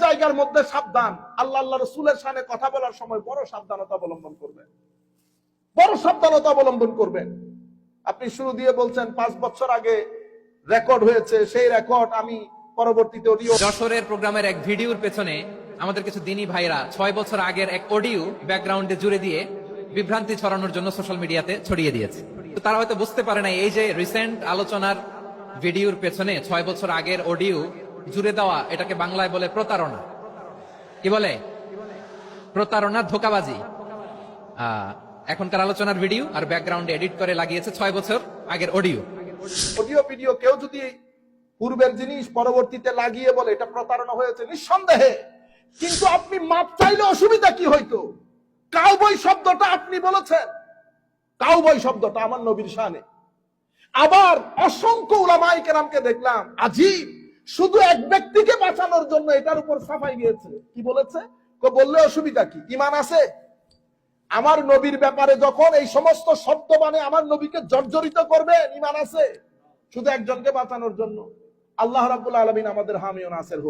জায়গার মধ্যে সাবধান, আল্লাহ আল্লাহ রাসূলের শানে কথা বলার সময় বড় সাবধানতা অবলম্বন করবেন, বড় সাবধানতা অবলম্বন করবেন। আপনি শুরু দিয়ে বলছেন 5 বছর আগে রেকর্ড হয়েছে, সেই রেকর্ড আমি পরবর্তীতে অডিও। যশোরের প্রোগ্রামের এক ভিডিওর পেছনে আমাদের কিছু দিনী ভাইরা 6 বছর আগের এক অডিও ব্যাকগ্রাউন্ডে জুড়ে দিয়ে বিভ্রান্তি ছড়ানোর জন্য সোশ্যাল মিডিয়াতে ছড়িয়ে দিয়েছে। তো তারা হয়তো বুঝতে পারে না এই যে রিসেন্ট আলোচনার ভিডিওর পেছনে 6 বছর আগের অডিও জুড়ে দেওয়া, এটাকে বাংলায় বলে প্রতারণা। কি বলে? প্রতারণা, ধোঁকাবাজি। এখনকার আলোচনার ভিডিও আর ব্যাকগ্রাউন্ডে এডিট করে লাগিয়েছে 6 বছর আগের অডিও। অডিও ভিডিও কেউ যদি পূর্বের জিনিস পরবর্তীতে লাগিয়ে বলে এটা প্রতারণা হয়েছে নিঃসন্দেহে, কিন্তু আপনি মাপ চাইলে অসুবিধা কি হইতো? কাউবয় শব্দটা আপনি বলেছেন, কাউবয় শব্দটা আমার নবীর শানে। আবার অসংখ্য উলামায়ে কেরামকে দেখলাম আজীব, শুধু এক ব্যক্তিকে বাঁচানোর জন্য এটার উপর সাফাই গিয়েছে। কি বলেছে? বললে অসুবিধা কি? ঈমান আছে? আমার নবীর ব্যাপারে যখন এই সমস্ত শব্দ মানে আমার নবীকে জর্জরিত করবে, ঈমান আছে? শুধু একজনকে বাঁচানোর জন্য। আল্লাহ রাব্বুল আলামিন আমাদের হামি ও নাসির হোক।